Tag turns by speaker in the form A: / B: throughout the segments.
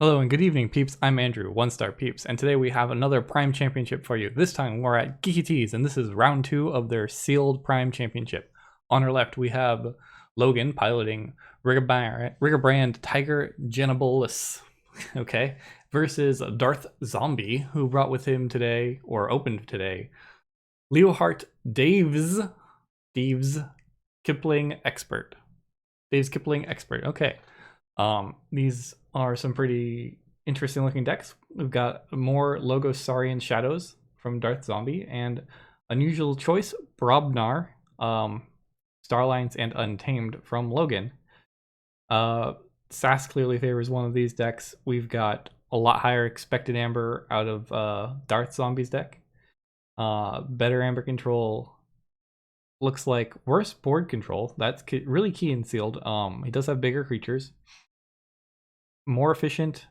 A: Hello and good evening, peeps. I'm Andrew, One Star Peeps, and today we have another Prime Championship for you. This time we're at Geeky Tees, and this is round 2 of their sealed Prime Championship. On our left, we have Logan piloting Reginbrand Tiger Janabullus, okay, versus DarthZombie, who brought with him today, or opened today, Leuhart Davees-Kipling Expert. Davees-Kipling Expert, okay. These are some pretty interesting looking decks. We've got more Logo Saurian Shadows from DarthZombie and Unusual Choice, Brobnar, Starlines, and Untamed from Logan. SAS clearly favors one of these decks. We've got a lot higher expected Amber out of DarthZombie's deck. Better Amber control. Looks like worse board control. That's really key and sealed. He does have bigger creatures. More efficient.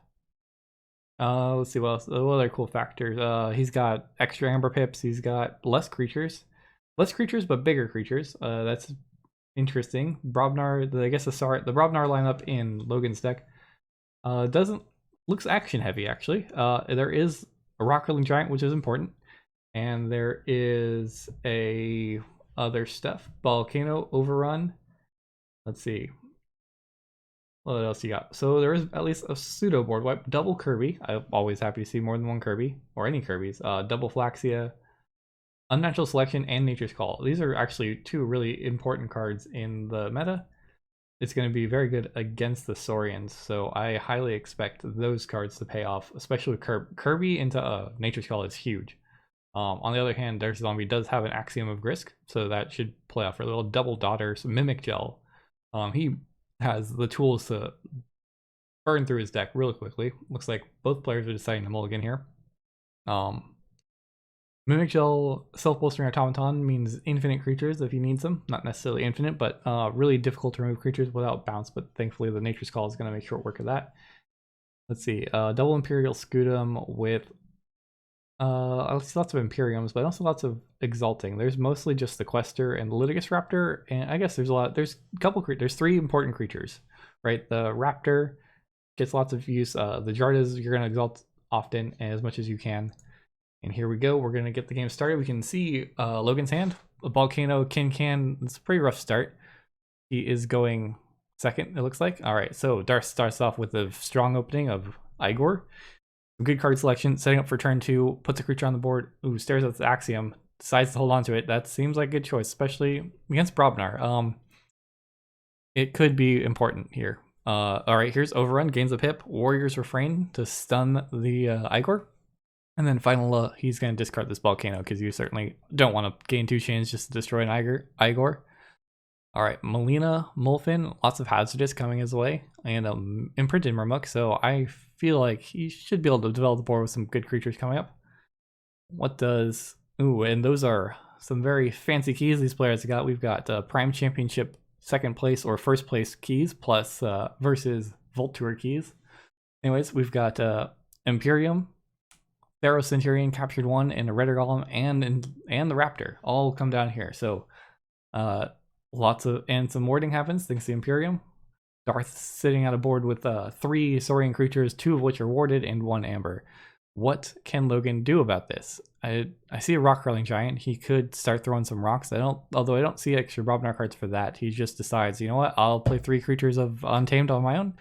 A: Let's see what else. What other cool factors? He's got extra amber pips. He's got less creatures but bigger creatures. That's interesting. Brobnar, I guess the Brobnar lineup in Logan's deck looks action heavy actually. There is a rock hurling giant, which is important, and there is a other stuff. Volcano overrun. Let's see. What else you got? So there is at least a pseudo board wipe. Double Kirby. I'm always happy to see more than one Kirby, or any Kirbys. Double Flaxia, Unnatural Selection, and Nature's Call. These are actually two really important cards in the meta. It's going to be very good against the Saurians, so I highly expect those cards to pay off, especially with Kirby into Nature's Call is huge. On the other hand, DarthZombie does have an Axiom of Grisk, so that should play off for a little. Double Daughters, Mimic Gel. He has the tools to burn through his deck really quickly. Looks like both players are deciding to mulligan here. Mimic Gel Self-Bolstering Automaton means infinite creatures if he needs them. Not necessarily infinite, but really difficult to remove creatures without bounce, but thankfully the Nature's Call is going to make short work of that. Let's see, Double Imperial Scutum with I see lots of Imperiums, but also lots of Exalting. There's mostly just the Quester and the Litigus Raptor, and I guess there's there's three important creatures, right? The Raptor gets lots of use. The Jardas you're gonna exalt often and as much as you can. And here we go. We're gonna get the game started. We can see Logan's hand, a Volcano, Can. It's a pretty rough start. He is going second, it looks like. All right, so Darth starts off with a strong opening of Igor. Good card selection, setting up for turn 2, puts a creature on the board, stares at the Axiom, decides to hold on to it. That seems like a good choice, especially against Brobnar. It could be important here. Alright, here's Overrun, gains a pip, Warrior's Refrain to stun the Igor. And then final, he's going to discard this Volcano, because you certainly don't want to gain 2 chains just to destroy an Igor. Alright, Melina, Molfin, lots of Hazardous coming his way, and Imprinted Murmuk, so I feel like he should be able to develop the board with some good creatures coming up. What does... Ooh, and those are some very fancy keys these players got. We've got Prime Championship 2nd place or 1st place keys, plus versus Volt Tour keys. Anyways, we've got Imperium, Pharaoh Centurion, Captured 1, and a Redder Golem, and the Raptor all come down here. So some warding happens thanks to Imperium. Darth sitting at a board with 3 Saurian creatures, 2 of which are warded, and 1 Amber. What can Logan do about this? I see a rock hurling giant. He could start throwing some rocks. Although I don't see extra Brobnar cards for that. He just decides, you know what, I'll play 3 creatures of Untamed on my own,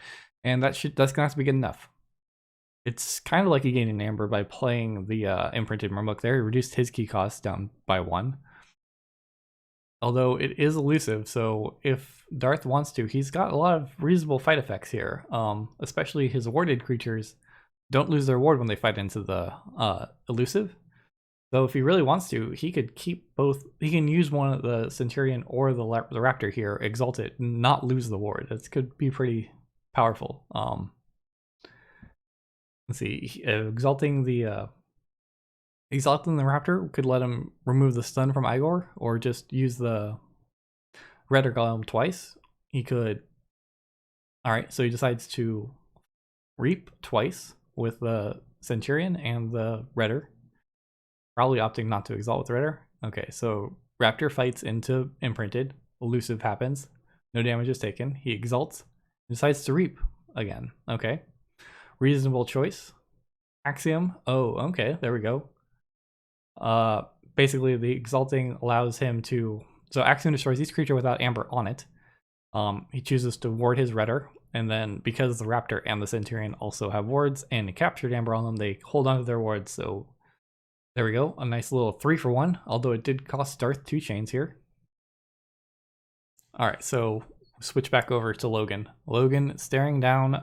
A: and that's gonna have to be good enough. It's kind of like he gained an Amber by playing the Imprinted Murmuk there. He reduced his key cost down by 1. Although it is elusive, so if Darth wants to, he's got a lot of reasonable fight effects here. Especially his warded creatures don't lose their ward when they fight into the elusive. So if he really wants to, he could keep both. He can use one of the Centurion or the Raptor here, exalt it, and not lose the ward. This could be pretty powerful. Let's see, exalting the Raptor could let him remove the stun from Igor, or just use the Redder Golem twice. He could... Alright, so he decides to Reap twice with the Centurion and the Redder. Probably opting not to exalt with Redder. Okay, so Raptor fights into Imprinted. Elusive happens. No damage is taken. He exalts. Decides to Reap again. Okay. Reasonable choice. Axiom. Oh, okay, there we go. Basically the Exalting allows him to, so Axiom destroys each creature without amber on it. He chooses to ward his Redder, and then because the Raptor and the Centurion also have wards and captured amber on them, they hold on to their wards. So there we go, a nice little 3-for-1, although it did cost Darth 2 chains here. Alright, so switch back over to Logan. Logan staring down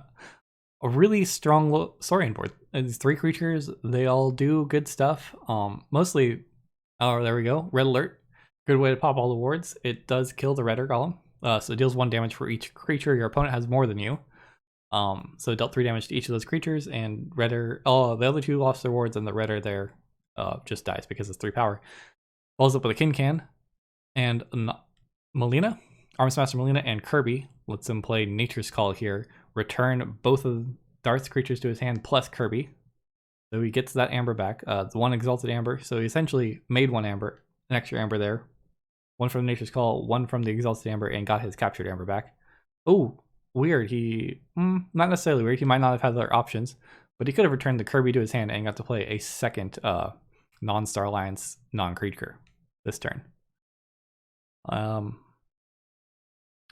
A: a really strong Saurian board. These 3 creatures, they all do good stuff. Mostly, oh, there we go, Red Alert. Good way to pop all the wards. It does kill the Redder Golem. So it deals 1 damage for each creature. Your opponent has more than you. So it dealt 3 damage to each of those creatures, and Redder, oh, the other 2 lost their wards, and the Redder there just dies because it's 3 power. Follows up with a Kincan, and Melina, Armsmaster Melina, and Kirby. Lets him play Nature's Call here. Return both of Darth's creatures to his hand plus Kirby. So he gets that amber back. The 1 exalted amber. So he essentially made 1 amber, an extra amber there. 1 from Nature's Call, 1 from the exalted amber, and got his captured amber back. Oh, weird. He, not necessarily weird. He might not have had other options, but he could have returned the Kirby to his hand and got to play a second non-Star Alliance non-creature this turn.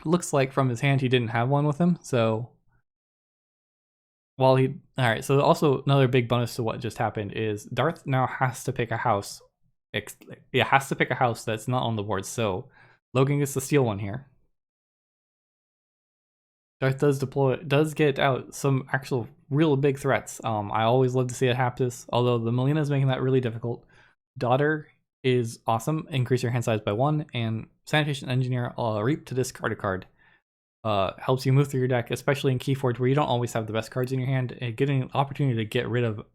A: Looks like from his hand he didn't have one with him, so while he, alright, so also another big bonus to what just happened is Darth now has to pick a house. Has to pick a house that's not on the board, so Logan gets to steal one here. Darth does get out some actual real big threats. I always love to see it Haptis, although the Melina is making that really difficult. Daughter is awesome, increase your hand size by 1, and Sanitation Engineer Reap to discard a card. Helps you move through your deck, especially in Keyforge where you don't always have the best cards in your hand, and getting an opportunity to get rid of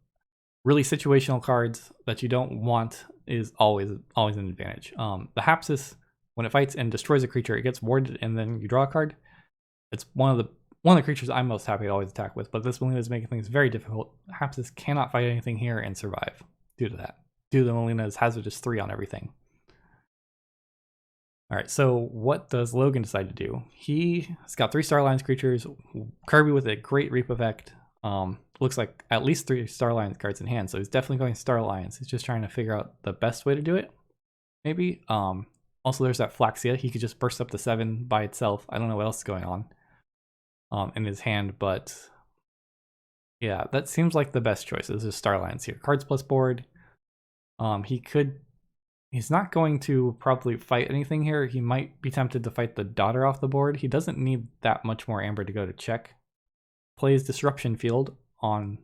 A: really situational cards that you don't want is always an advantage. The Hapsis, when it fights and destroys a creature, it gets warded and then you draw a card. It's one of the creatures I'm most happy to always attack with, but this Melina is making things very difficult. Hapsis cannot fight anything here and survive due to that. Due to the Melina's hazardous 3 on everything. Alright, so what does Logan decide to do? He's got 3 Star Alliance creatures, Kirby with a great Reap effect. Looks like at least 3 Star Alliance cards in hand, so he's definitely going Star Alliance. He's just trying to figure out the best way to do it, maybe. Also, there's that Flaxia. He could just burst up to 7 by itself. I don't know what else is going on in his hand, but yeah, that seems like the best choice. Is Star Alliance here. Cards plus board. He's not going to probably fight anything here. He might be tempted to fight the Daughter off the board. He doesn't need that much more amber to go to check. Plays Disruption Field on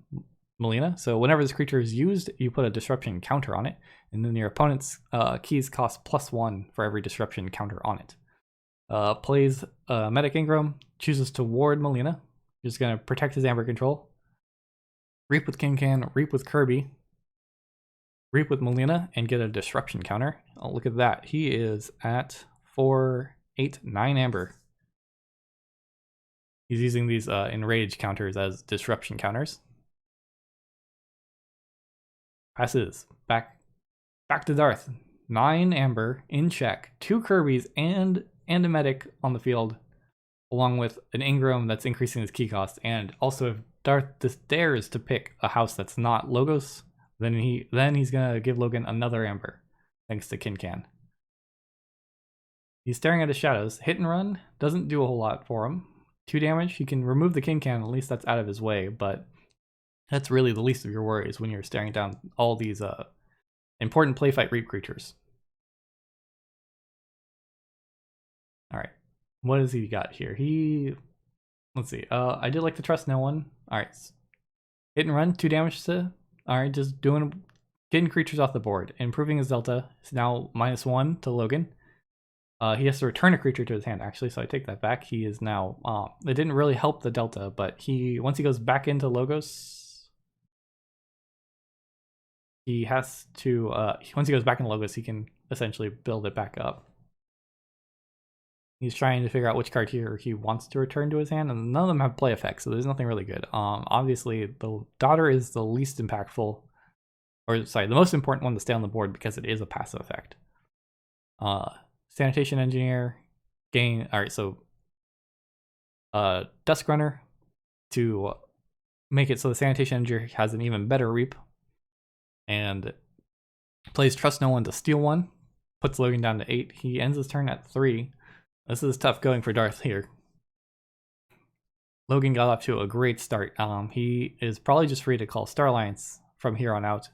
A: Melina. So whenever this creature is used, you put a disruption counter on it, and then your opponent's keys cost +1 for every disruption counter on it. Plays Medic Ingram, chooses to ward Melina. Just going to protect his amber control. Reap with Kincan, Reap with Kirby. Reap with Melina and get a disruption counter. Oh, look at that. He is at 4, 8, 9 amber. He's using these enrage counters as disruption counters. Passes back to Darth. 9 amber in check, 2 Kirbys and a medic on the field, along with an Ingram that's increasing his key cost. And also, if Darth dares to pick a house that's not Logos, then he's gonna give Logan another amber, thanks to Kincan. He's staring at his shadows. Hit and run doesn't do a whole lot for him. 2 damage. He can remove the Kincan. At least that's out of his way, but that's really the least of your worries when you're staring down all these important playfight Reap creatures. All right, what has he got here? Let's see. I did like to trust no one. All right, hit and run. 2 damage to. All right, just getting creatures off the board, improving his delta. It's now -1 to Logan. He has to return a creature to his hand, actually, so I take that back. He is now, it didn't really help the delta, but once he goes back into Logos, he has to, once he goes back into Logos, he can essentially build it back up. He's trying to figure out which card here he wants to return to his hand, and none of them have play effects, so there's nothing really good. Obviously, the Daughter is the least impactful, or sorry, the most important one to stay on the board because it is a passive effect. Sanitation Engineer, gain, alright, so Dusk Runner to make it so the Sanitation Engineer has an even better reap. And plays Trust No One to steal one. Puts Logan down to 8. He ends his turn at 3. This is tough going for Darth here. Logan got off to a great start. He is probably just free to call Star Alliance from here on out.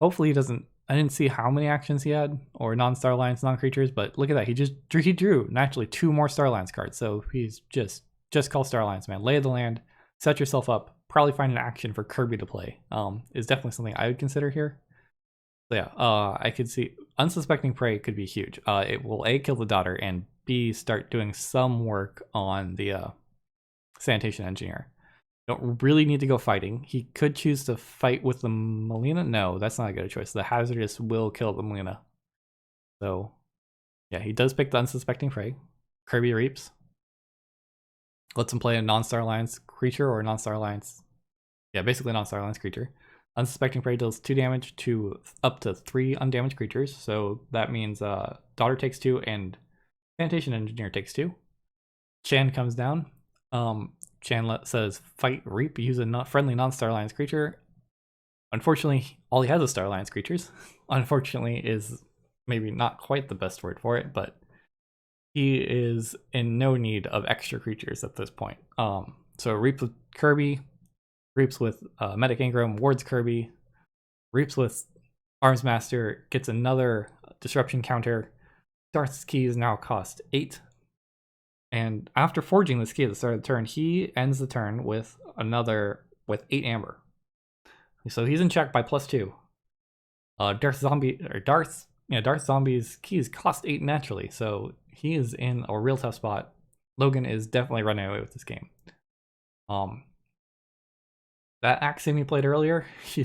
A: Hopefully he doesn't... I didn't see how many actions he had, or non-Star Alliance, non-creatures, but look at that. He drew naturally 2 more Star Alliance cards, so he's just call Star Alliance, man. Lay of the land, set yourself up, probably find an action for Kirby to play. Is definitely something I would consider here. So yeah, I could see Unsuspecting Prey could be huge. It will A, kill the daughter, and B, start doing some work on the Sanitation Engineer. Don't really need to go fighting. He could choose to fight with the Melina. No, that's not a good choice. The Hazardous will kill the Melina. So yeah, he does pick the Unsuspecting Prey. Kirby Reaps. Lets him play a non-Star Alliance creature or a non-Star Alliance. Yeah, basically non-Star Alliance creature. Unsuspecting Prey deals 2 damage to up to 3 undamaged creatures. So that means Daughter takes 2 and Sanitation Engineer takes 2. Chan comes down. Chan says fight Reap, use a friendly non-Star Alliance creature. Unfortunately, all he has is Star Alliance creatures. Unfortunately is maybe not quite the best word for it, but he is in no need of extra creatures at this point. So Reaps with Kirby, Reaps with Medic Ingram, wards Kirby, Reaps with Arms Master, gets another disruption counter. Darth's keys now cost 8. And after forging this key at the start of the turn, he ends the turn with 8 amber. So he's in check by +2. DarthZombie's keys cost 8 naturally, so he is in a real tough spot. Logan is definitely running away with this game. That Axiom he played earlier, he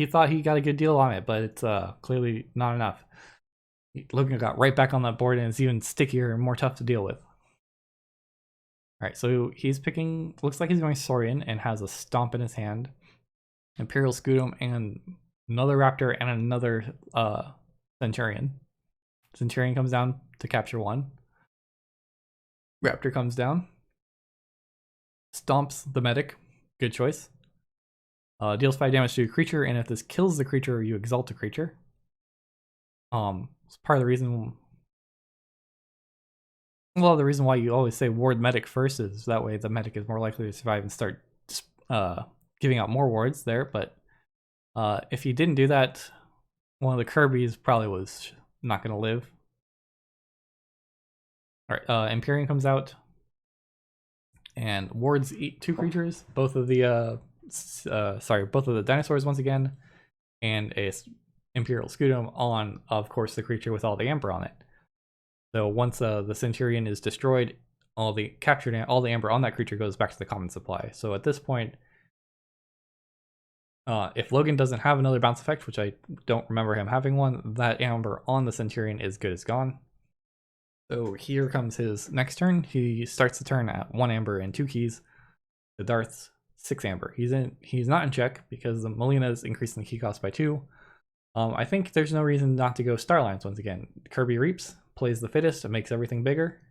A: thought he got a good deal on it, but it's clearly not enough. Logan got right back on that board, and it's even stickier and more tough to deal with. Alright, so he's picking, looks like he's going Saurian and has a Stomp in his hand, Imperial Scutum, and another Raptor and another Centurion. Centurion comes down to capture 1. Raptor comes down, stomps the Medic, good choice. Deals 5 damage to a creature, and if this kills the creature, you exalt a creature. It's part of the reason... Well, the reason why you always say ward Medic first is that way the Medic is more likely to survive and start giving out more wards there, but if you didn't do that, one of the Kirby's probably was not going to live. Alright, Empyrean comes out and wards 2 creatures, both of the dinosaurs once again, and a Imperial Scutum on, of course, the creature with all the amber on it. So once the Centurion is destroyed, all the amber on that creature goes back to the common supply. So at this point, if Logan doesn't have another bounce effect, which I don't remember him having one, that amber on the Centurion is good as gone. So here comes his next turn. He starts the turn at 1 amber and 2 keys. The Darth's 6 amber. He's not in check because the Melina is increasing the key cost by 2. I think there's no reason not to go Star Alliance once again. Kirby Reaps, plays the fittest, it makes everything bigger.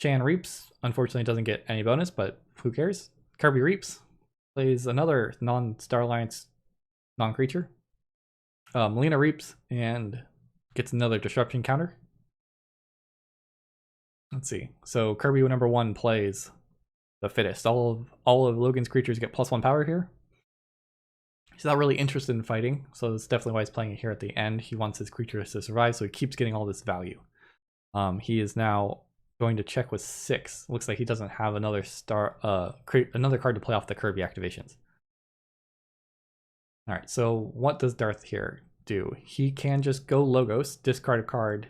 A: Chan Reaps, unfortunately doesn't get any bonus, but who cares? Kirby Reaps, plays another non-Star Alliance non-creature. Melina Reaps and gets another disruption counter. Let's see. So Kirby number 1 plays the fittest. All of Logan's creatures get +1 power here. He's not really interested in fighting, so that's definitely why he's playing it here at the end. He wants his creatures to survive, so he keeps getting all this value. He is now going to check with 6. Looks like he doesn't have another another card to play off the Kirby activations. Alright, so what does Darth here do? He can just go Logos, discard a card.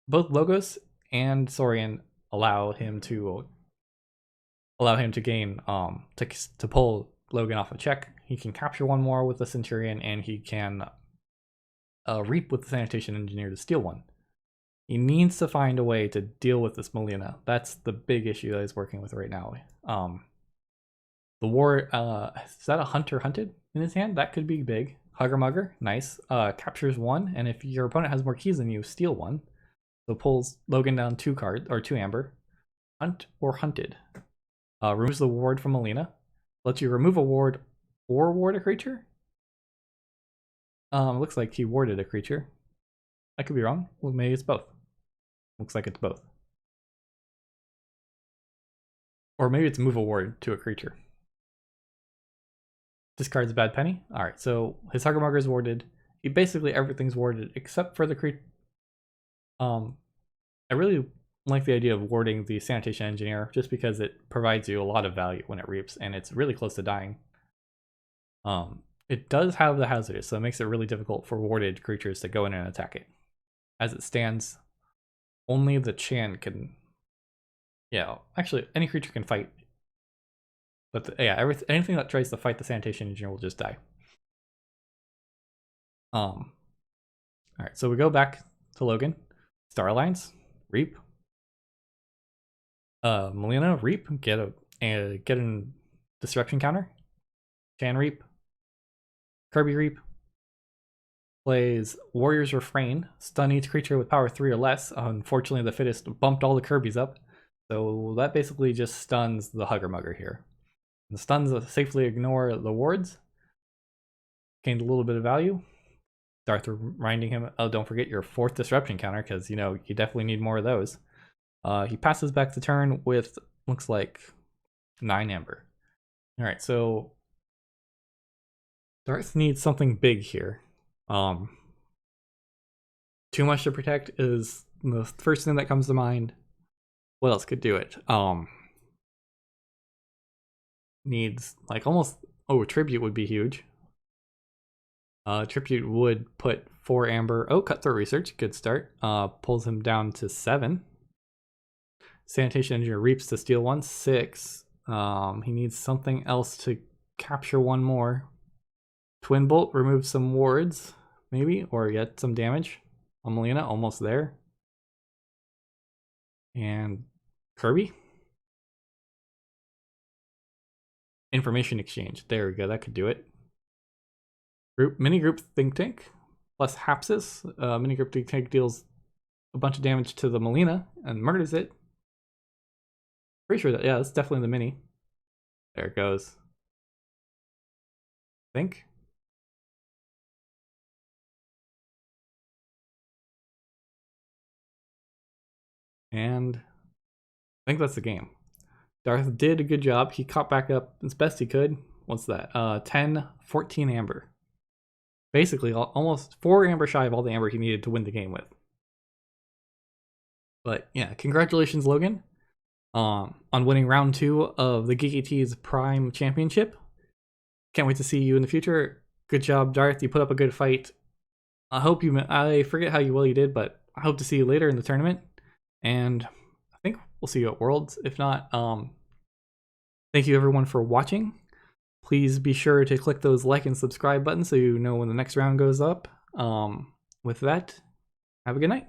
A: Both Logos and Saurian allow him to gain to pull Logan off a check. He can capture 1 more with the Centurion, and he can Reap with the Sanitation Engineer to steal 1. He needs to find a way to deal with this Melina. That's the big issue that he's working with right now. The war, is that a Hunter Hunted in his hand? That could be big. Hugger Mugger, nice. Captures 1, and if your opponent has more keys than you, steal 1. So pulls Logan down 2 cards, or 2 amber. Hunt or Hunted. Removes the ward from Melina. Lets you remove a ward or ward a creature. Looks like he warded a creature. I could be wrong. Well, maybe it's both. Looks like it's both. Or maybe it's move a ward to a creature. Discards a bad penny. Alright, so his Hugger Mugger is warded. Basically everything's warded except for the creature. I really like the idea of warding the Sanitation Engineer just because it provides you a lot of value when it reaps, and it's really close to dying. It does have the Hazardous, so it makes it really difficult for warded creatures to go in and attack it. As it stands, only the Chan can... Yeah, actually, any creature can fight. But anything that tries to fight the Sanitation Engineer will just die. Alright, so we go back to Logan. Star Alliance, Reap. Melina, Reap, get a disruption counter. Chan Reap. Kirby Reap. Plays Warrior's Refrain. Stun each creature with power 3 or less. Unfortunately, the fittest bumped all the Kirbys up. So that basically just stuns the Hugger Mugger here. The stuns safely ignore the wards. Gained a little bit of value. Darth reminding him, oh, don't forget your 4th disruption counter, because, you know, you definitely need more of those. He passes back the turn with, looks like, 9 Amber. Alright, so Darth needs something big here. Too much to protect is the first thing that comes to mind. What else could do it? Needs, like, almost... Oh, Tribute would be huge. Tribute would put 4 Amber. Oh, Cutthroat Research, good start. Pulls him down to 7. Sanitation Engineer reaps to steal 1, 6. He needs something else to capture 1 more. Twin Bolt removes some wards, maybe, or get some damage on Melina, almost there. And Kirby. Information Exchange, there we go, that could do it. Mini group Think Tank plus Hapsis. Mini group Think Tank deals a bunch of damage to the Melina and murders it. Pretty sure that, yeah, that's definitely the mini. There it goes. Think. And I think that's the game. Darth did a good job. He caught back up as best he could. What's that? 10, 14 Amber. Basically, almost 4 Amber shy of all the Amber he needed to win the game with. But yeah, congratulations, Logan, on winning round 2 of the Geeky Tees Prime Championship. Can't wait to see you in the future. Good job, Darth. You put up a good fight. I forget how well you did, but I hope to see you later in the tournament. And I think we'll see you at Worlds. If not, thank you everyone for watching. Please be sure to click those like and subscribe buttons so you know when the next round goes up. With that, have a good night.